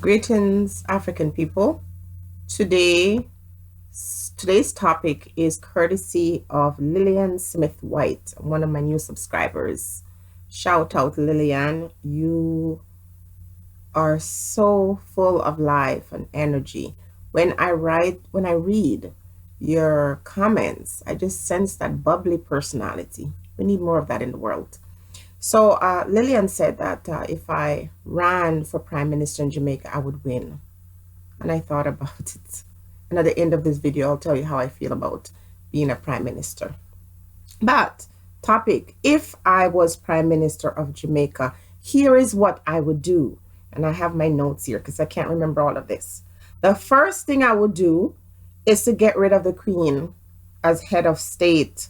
Greetings, African people. Today, today's topic is courtesy of Lillian Smith White, one of my new subscribers. Shout out, Lillian. You are so full of life and energy. When I read your comments, I just sense that bubbly personality. We need more of that in the world. So Lillian said that if I ran for prime minister in Jamaica, I would win. And I thought about it. And at the end of this video, I'll tell you how I feel about being a prime minister. But topic, if I was prime minister of Jamaica, here is what I would do. And I have my notes here because I can't remember all of this. The first thing I would do is to get rid of the queen as head of state.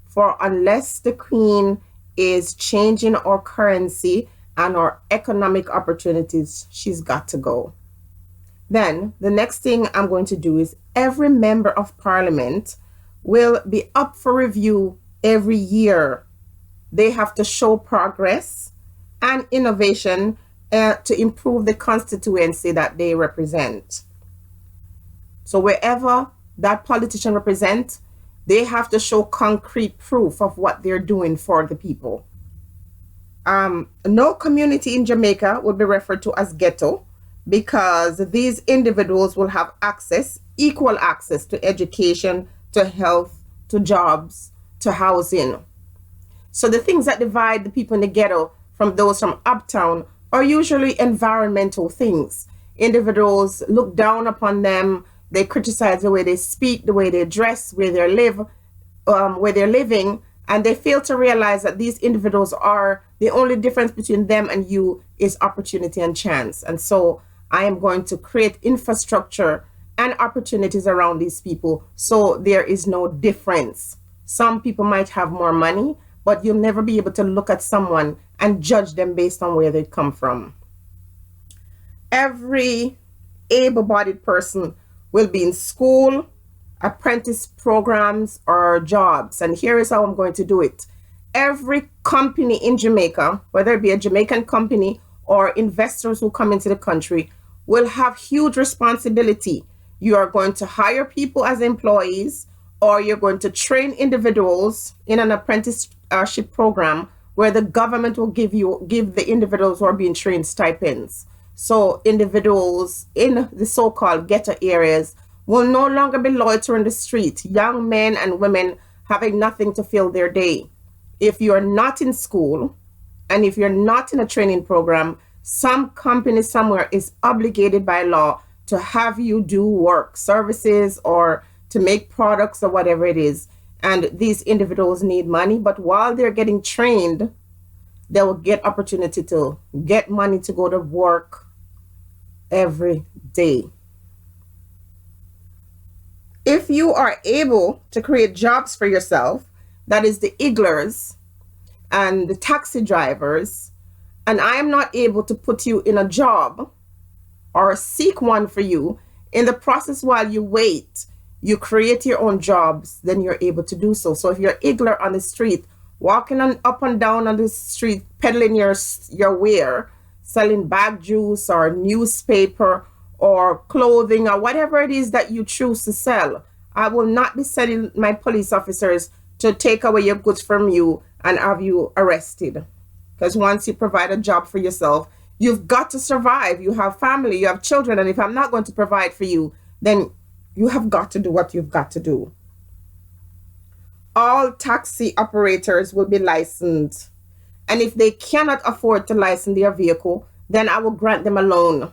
For unless the queen is changing our currency and our economic opportunities, she's got to go. Then the next thing I'm going to do is every member of parliament will be up for review every year. They have to show progress and innovation to improve the constituency that they represent. So wherever that politician represents, they have to show concrete proof of what they're doing for the people. No community in Jamaica will be referred to as ghetto because these individuals will have equal access to education, to health, to jobs, to housing. So the things that divide the people in the ghetto from those from uptown are usually environmental things. Individuals look down upon them. They criticize the way they speak, the way they dress, where they're living, and they fail to realize that these individuals are the only difference between them and you is opportunity and chance. And so I am going to create infrastructure and opportunities around these people so there is no difference. Some people might have more money, but you'll never be able to look at someone and judge them based on where they come from. Every able-bodied person will be in school, apprentice programs, or jobs. And here is how I'm going to do it. Every company in Jamaica, whether it be a Jamaican company or investors who come into the country, will have huge responsibility. You are going to hire people as employees, or you're going to train individuals in an apprenticeship program where the government will give the individuals who are being trained stipends. So individuals in the so-called ghetto areas will no longer be loitering the street, young men and women having nothing to fill their day. If you're not in school and if you're not in a training program, some company somewhere is obligated by law to have you do work, services, or to make products or whatever it is. And these individuals need money, but while they're getting trained, they will get opportunity to get money to go to work every day. If you are able to create jobs for yourself, that is the igglers and the taxi drivers, and I am not able to put you in a job or seek one for you, in the process while you wait, you create your own jobs, then you're able to do so. So if you're iggler on the street, walking up and down on the street, peddling your wear, selling bag juice or newspaper or clothing or whatever it is that you choose to sell, I will not be sending my police officers to take away your goods from you and have you arrested. Because once you provide a job for yourself, you've got to survive. You have family, you have children, and if I'm not going to provide for you, then you have got to do what you've got to do. All taxi operators will be licensed. And if they cannot afford to license their vehicle, then I will grant them a loan.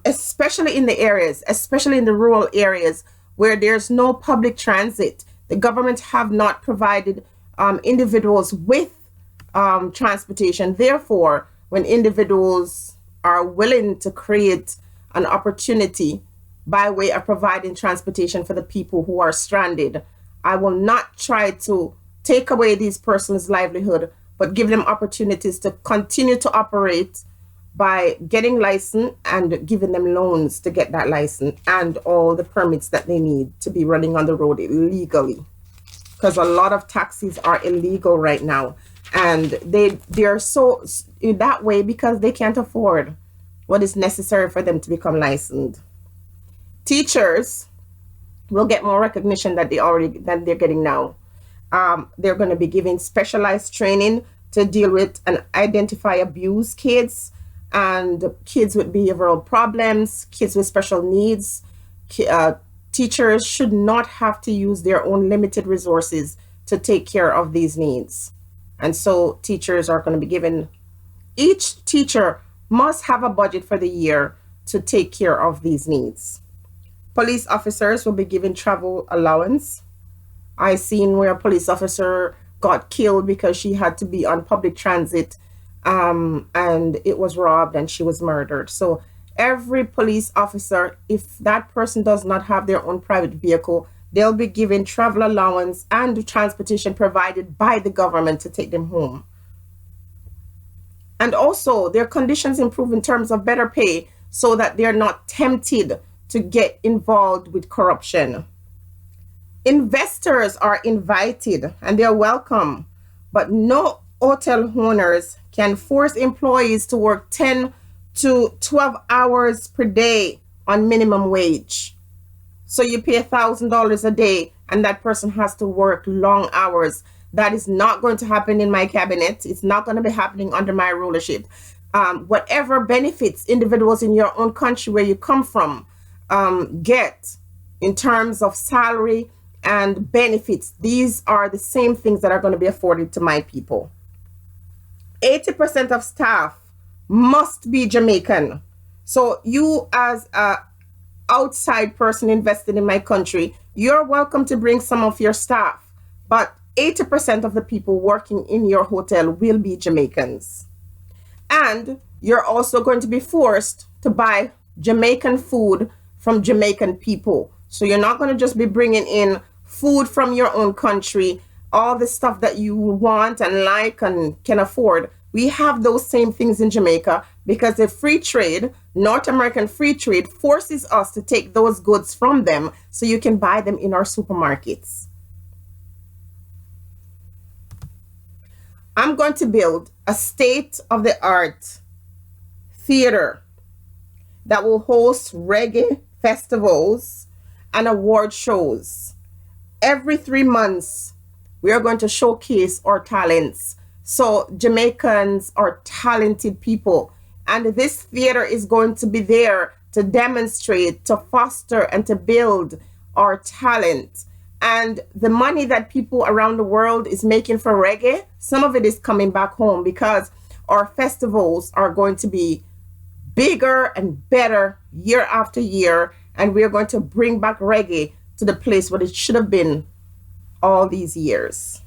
Especially in the areas, especially in the rural areas where there's no public transit. The government have not provided individuals with transportation. Therefore, when individuals are willing to create an opportunity by way of providing transportation for the people who are stranded, I will not try to take away these persons' livelihood, but give them opportunities to continue to operate by getting licensed and giving them loans to get that license and all the permits that they need to be running on the road legally. Because a lot of taxis are illegal right now. and they are so in that way because they can't afford what is necessary for them to become licensed. Teachers will get more recognition that they're getting now. They're going to be giving specialized training to deal with and identify abused kids and kids with behavioral problems, kids with special needs. Uh, Teachers should not have to use their own limited resources to take care of these needs. And so teachers are going to be given, each teacher must have a budget for the year to take care of these needs. Police officers will be given travel allowance. I seen where a police officer got killed because she had to be on public transit, and it was robbed and she was murdered. So every police officer, if that person does not have their own private vehicle, they'll be given travel allowance and transportation provided by the government to take them home. And also their conditions improve in terms of better pay so that they're not tempted to get involved with corruption. Investors are invited and they're welcome, but no hotel owners can force employees to work 10 to 12 hours per day on minimum wage. So you pay $1,000 a day and that person has to work long hours. That is not going to happen in my cabinet. It's not going to be happening under my rulership. Whatever benefits individuals in your own country where you come from get in terms of salary and benefits, these are the same things that are going to be afforded to my people. 80% of staff must be Jamaican. So you as a outside person invested in my country, you're welcome to bring some of your staff, but 80% of the people working in your hotel will be Jamaicans. And you're also going to be forced to buy Jamaican food from Jamaican people. So you're not going to just be bringing in food from your own country, all the stuff that you want and like and can afford. We have those same things in Jamaica because the free trade, North American free trade, forces us to take those goods from them so you can buy them in our supermarkets. I'm going to build a state-of-the-art theater that will host reggae festivals and award shows. Every 3 months, we are going to showcase our talents. So Jamaicans are talented people, and this theater is going to be there to demonstrate, to foster, and to build our talent. And the money that people around the world is making for reggae, some of it is coming back home because our festivals are going to be bigger and better year after year, and we're going to bring back reggae to the place where it should have been all these years.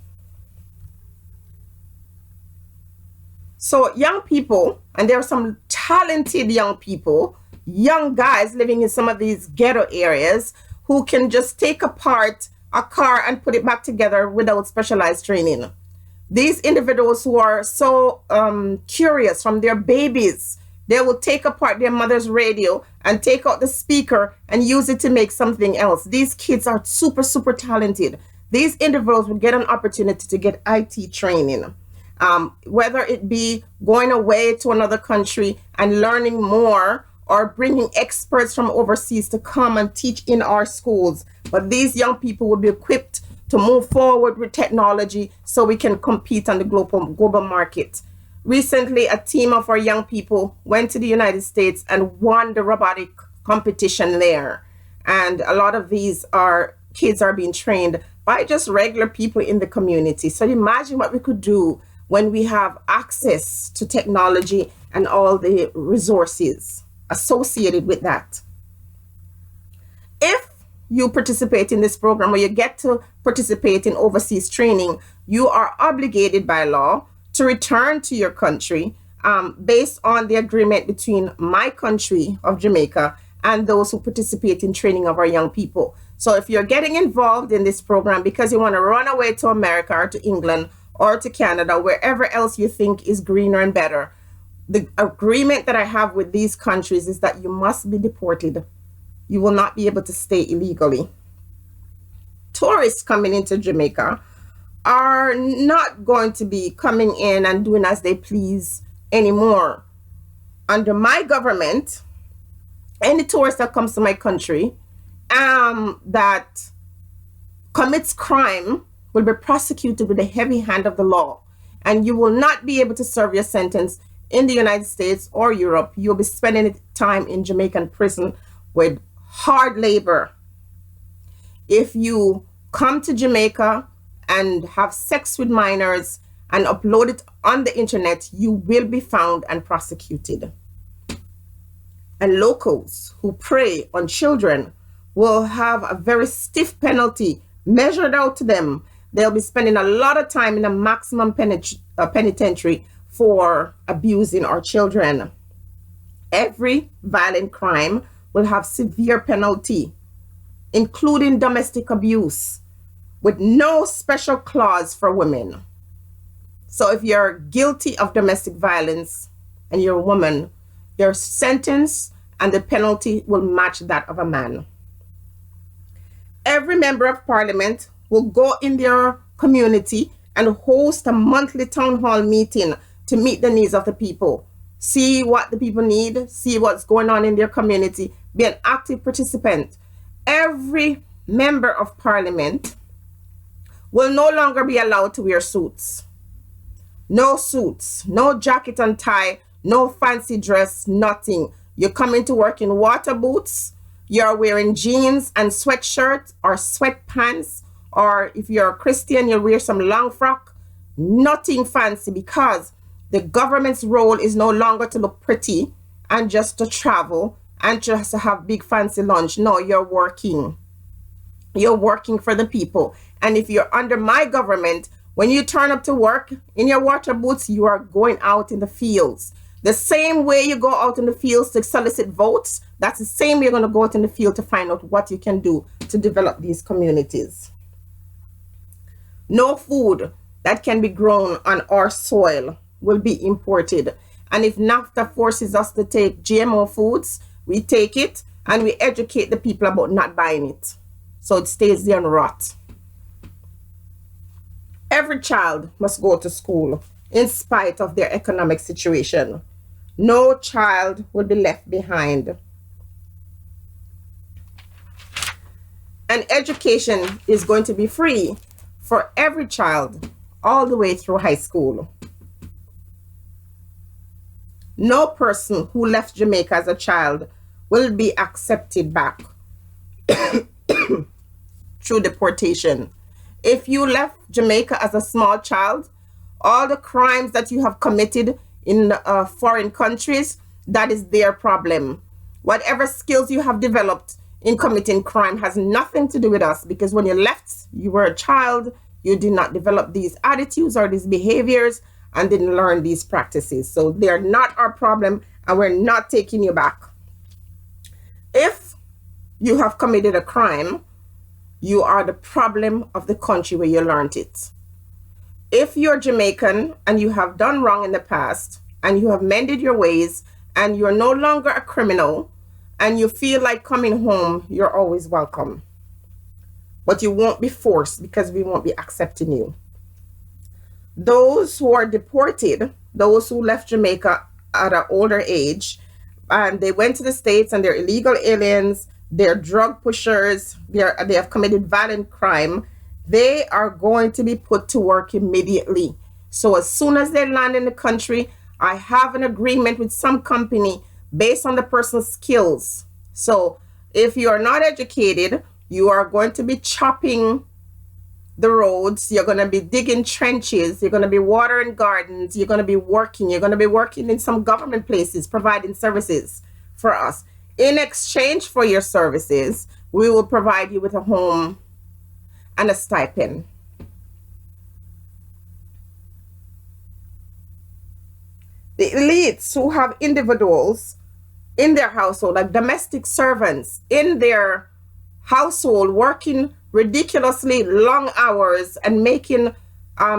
So young people, and there are some talented young people, young guys living in some of these ghetto areas who can just take apart a car and put it back together without specialized training. These individuals who are so curious from their babies, they will take apart their mother's radio and take out the speaker and use it to make something else. These kids are super, super talented. These individuals will get an opportunity to get IT training, whether it be going away to another country and learning more or bringing experts from overseas to come and teach in our schools. But these young people will be equipped to move forward with technology so we can compete on the global market. Recently, a team of our young people went to the United States and won the robotic competition there. And a lot of these kids are being trained by just regular people in the community. So imagine what we could do when we have access to technology and all the resources associated with that. If you participate in this program or you get to participate in overseas training, you are obligated by law to return to your country based on the agreement between my country of Jamaica and those who participate in training of our young people. So if you're getting involved in this program because you want to run away to America or to England or to Canada, wherever else you think is greener and better, the agreement that I have with these countries is that you must be deported. You will not be able to stay illegally. Tourists coming into Jamaica are not going to be coming in and doing as they please anymore. Under my government, any tourist that comes to my country that commits crime will be prosecuted with the heavy hand of the law, and you will not be able to serve your sentence in the United States or Europe. You'll be spending time in Jamaican prison with hard labor. If you come to Jamaica and have sex with minors and upload it on the internet, you will be found and prosecuted. And locals who prey on children will have a very stiff penalty measured out to them. They'll be spending a lot of time in a maximum penitentiary for abusing our children. Every violent crime will have severe penalty, including domestic abuse, with no special clause for women. So if you're guilty of domestic violence and you're a woman, your sentence and the penalty will match that of a man. Every member of parliament will go in their community and host a monthly town hall meeting to meet the needs of the people, see what the people need, see what's going on in their community, be an active participant. Every member of parliament will no longer be allowed to wear suits. No suits, no jacket and tie, no fancy dress, nothing. You come into work in water boots, you're wearing jeans and sweatshirt or sweatpants, or if you're a Christian, you'll wear some long frock. Nothing fancy, because the government's role is no longer to look pretty and just to travel and just to have big fancy lunch. No, you're working. You're working for the people. And if you're under my government, when you turn up to work in your water boots, you are going out in the fields. The same way you go out in the fields to solicit votes, that's the same way you're going to go out in the field to find out what you can do to develop these communities. No food that can be grown on our soil will be imported. And if NAFTA forces us to take GMO foods, we take it and we educate the people about not buying it, so it stays there and rot. Every child must go to school in spite of their economic situation. No child will be left behind. And education is going to be free for every child all the way through high school. No person who left Jamaica as a child will be accepted back through deportation. If you left Jamaica as a small child, all the crimes that you have committed in foreign countries, that is their problem. Whatever skills you have developed in committing crime has nothing to do with us, because when you left, you were a child, you did not develop these attitudes or these behaviors and didn't learn these practices. So they're not our problem, and we're not taking you back. If you have committed a crime, you are the problem of the country where you learned it. If you're Jamaican and you have done wrong in the past and you have mended your ways and you're no longer a criminal and you feel like coming home, you're always welcome. But you won't be forced, because we won't be accepting you. Those who are deported, those who left Jamaica at an older age and they went to the States and they're illegal aliens, they're drug pushers, they have committed violent crime, they are going to be put to work immediately. So as soon as they land in the country, I have an agreement with some company based on the person's skills. So if you are not educated, you are going to be chopping the roads, you're going to be digging trenches, you're going to be watering gardens, you're going to be working in some government places providing services for us. In exchange for your services, we will provide you with a home and a stipend. The elites who have individuals in their household, like domestic servants in their household, working ridiculously long hours and making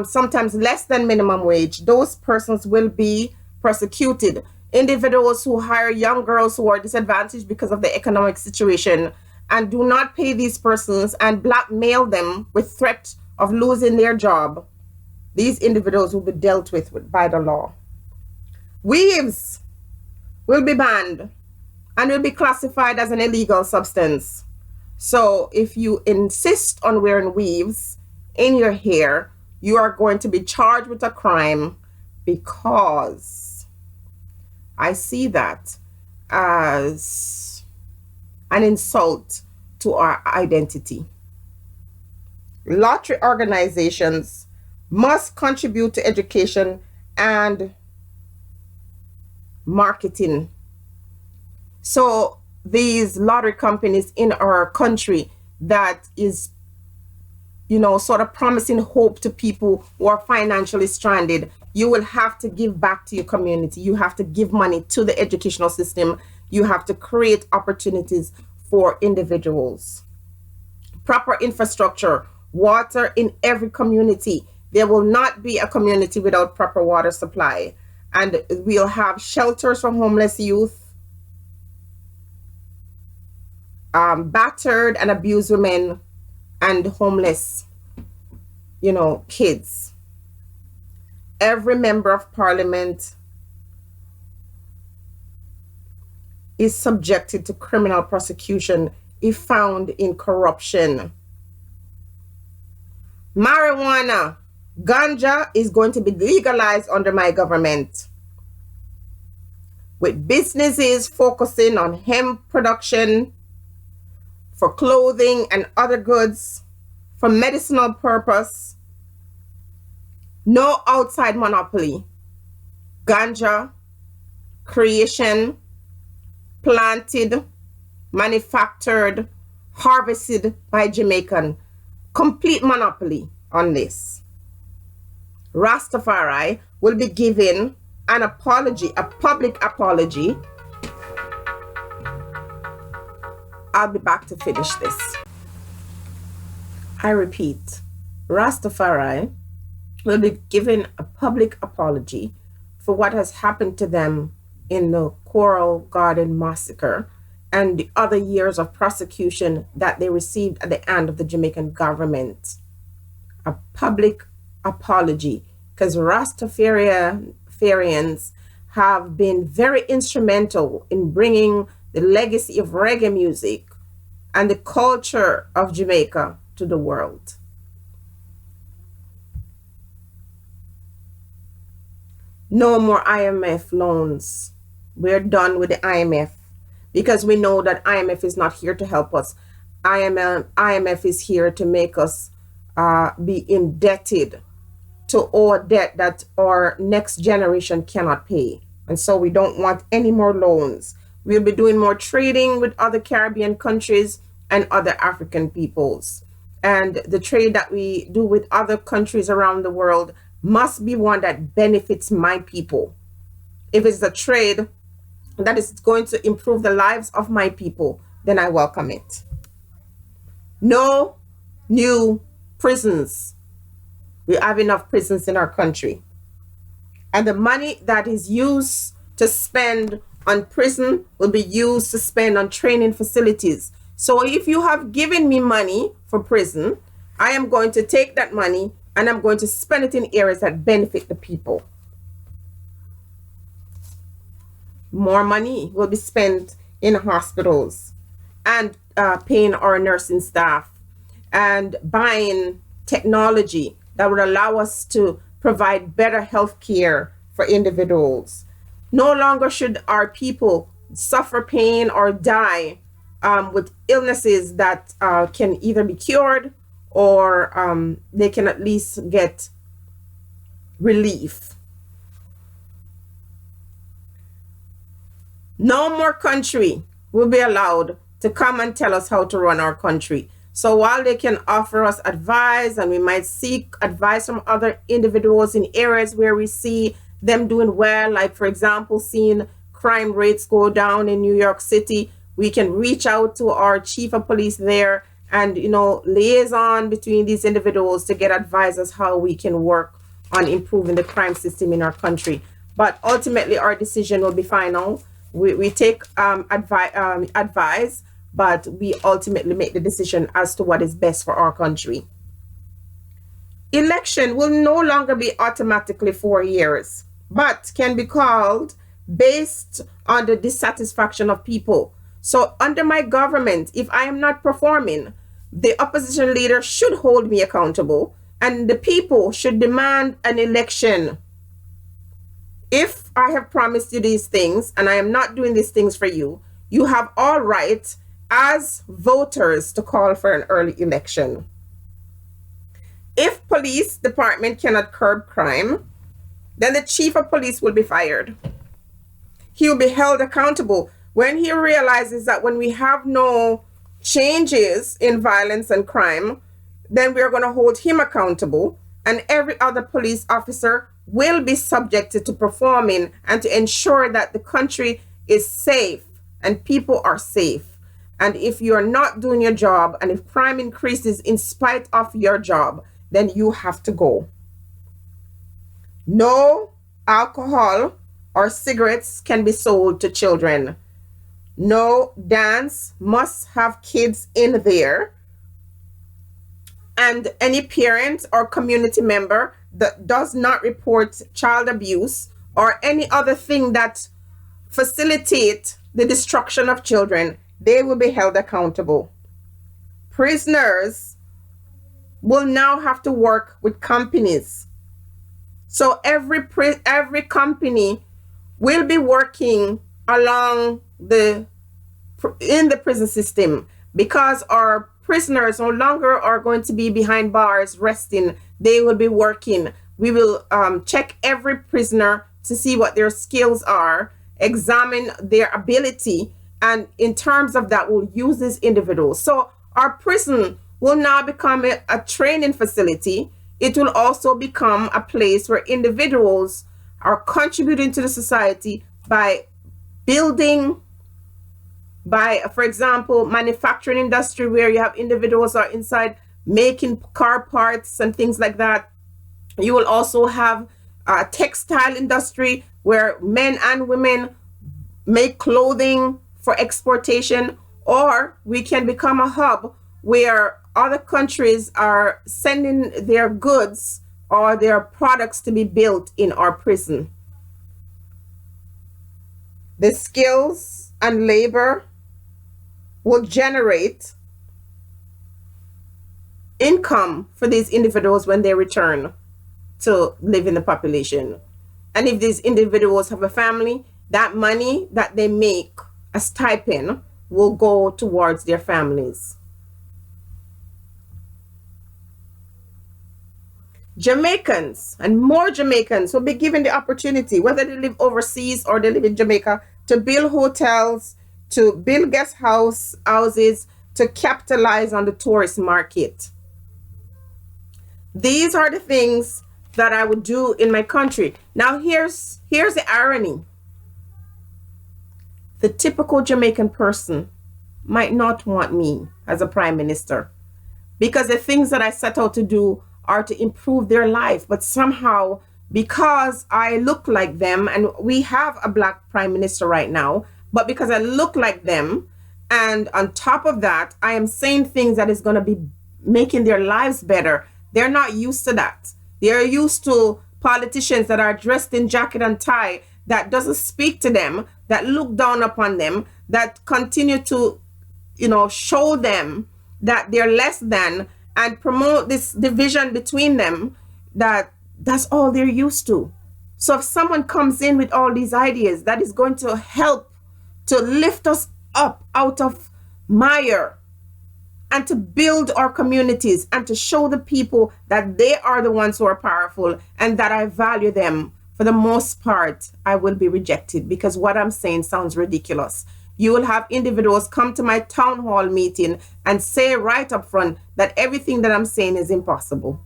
sometimes less than minimum wage, those persons will be persecuted. Individuals who hire young girls who are disadvantaged because of the economic situation and do not pay these persons and blackmail them with threat of losing their job, these individuals will be dealt with by the law. Weaves will be banned and will be classified as an illegal substance. So if you insist on wearing weaves in your hair, you are going to be charged with a crime, because I see that as an insult to our identity. Lottery organizations must contribute to education and marketing. So these lottery companies in our country that is, sort of promising hope to people who are financially stranded, you will have to give back to your community. You have to give money to the educational system. You have to create opportunities for individuals. Proper infrastructure, water in every community. There will not be a community without proper water supply. And we'll have shelters for homeless youth, battered and abused women, and homeless, kids. Every member of parliament is subjected to criminal prosecution if found in corruption. Marijuana, ganja is going to be legalized under my government, with businesses focusing on hemp production for clothing and other goods for medicinal purpose. No outside monopoly. Ganja creation, planted, manufactured, harvested by Jamaican. Complete monopoly on this. Rastafari will be given an apology, a public apology. I'll be back to finish this. I repeat, Rastafari will be given a public apology for what has happened to them in the Coral Garden massacre and the other years of prosecution that they received at the hand of the Jamaican government. A public apology, because Rastafarians have been very instrumental in bringing the legacy of reggae music and the culture of Jamaica to the world. No more IMF loans. We're done with the IMF, because we know that IMF is not here to help us. IMF is here to make us be indebted to owe a debt that our next generation cannot pay. And so we don't want any more loans. We'll be doing more trading with other Caribbean countries and other African peoples. And the trade that we do with other countries around the world must be one that benefits my people. If it's a trade that is going to improve the lives of my people, then I welcome it. No new prisons. We have enough prisons in our country. And the money that is used to spend on prison will be used to spend on training facilities. So if you have given me money for prison, I am going to take that money and I'm going to spend it in areas that benefit the people. More money will be spent in hospitals and paying our nursing staff and buying technology that would allow us to provide better health care for individuals. No longer should our people suffer pain or die with illnesses that can either be cured or they can at least get relief. No more country will be allowed to come and tell us how to run our country. So while they can offer us advice and we might seek advice from other individuals in areas where we see them doing well, like for example, seeing crime rates go down in New York City, we can reach out to our chief of police there and, liaison between these individuals to get advice as how we can work on improving the crime system in our country. But ultimately, our decision will be final. We take advice, but we ultimately make the decision as to what is best for our country. Election will no longer be automatically 4 years, but can be called based on the dissatisfaction of people. So, under my government, if I am not performing, the opposition leader should hold me accountable, and the people should demand an election. If I have promised you these things and I am not doing these things for you, you have all right as voters to call for an early election. If police department cannot curb crime, then the chief of police will be fired. He will be held accountable when he realizes that when we have no changes in violence and crime, then we are going to hold him accountable, and every other police officer will be subjected to performing and to ensure that the country is safe and people are safe. And if you're not doing your job and if crime increases in spite of your job, then you have to go. No alcohol or cigarettes can be sold to children. No dance must have kids in there. And any parent or community member that does not report child abuse or any other thing that facilitate the destruction of children, they will be held accountable. Prisoners will now have to work with companies. So every company will be working along in the prison system, because our prisoners no longer are going to be behind bars resting. They will be working. We will check every prisoner to see what their skills are, examine their ability, and in terms of that, we'll use these individuals. So our prison will now become a training facility. It will also become a place where individuals are contributing to the society by building, by, for example, manufacturing industry, where you have individuals are inside making car parts and things like that. You will also have a textile industry where men and women make clothing for exportation, or we can become a hub where other countries are sending their goods or their products to be built in our prison. The skills and labor will generate income for these individuals when they return to live in the population. And if these individuals have a family, that money that they make, a stipend, will go towards their families. Jamaicans and more Jamaicans will be given the opportunity, whether they live overseas or they live in Jamaica, to build hotels, to build guest houses, to capitalize on the tourist market. These are the things that I would do in my country. Now here's the irony. The typical Jamaican person might not want me as a prime minister, because the things that I set out to do are to improve their life. But somehow, because I look like them, and we have a black prime minister right now, but because I look like them, and on top of that, I am saying things that is going to be making their lives better, they're not used to that. They're used to politicians that are dressed in jacket and tie, that doesn't speak to them, that look down upon them, that continue to, show them that they're less than, and promote this division between them. That's all they're used to. So if someone comes in with all these ideas that is going to help to lift us up out of mire, and to build our communities, and to show the people that they are the ones who are powerful and that I value them, for the most part, I will be rejected, because what I'm saying sounds ridiculous. You will have individuals come to my town hall meeting and say right up front that everything that I'm saying is impossible.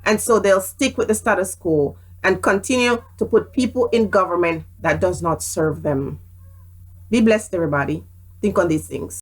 And so they'll stick with the status quo and continue to put people in government that does not serve them. Be blessed, everybody. Think on these things.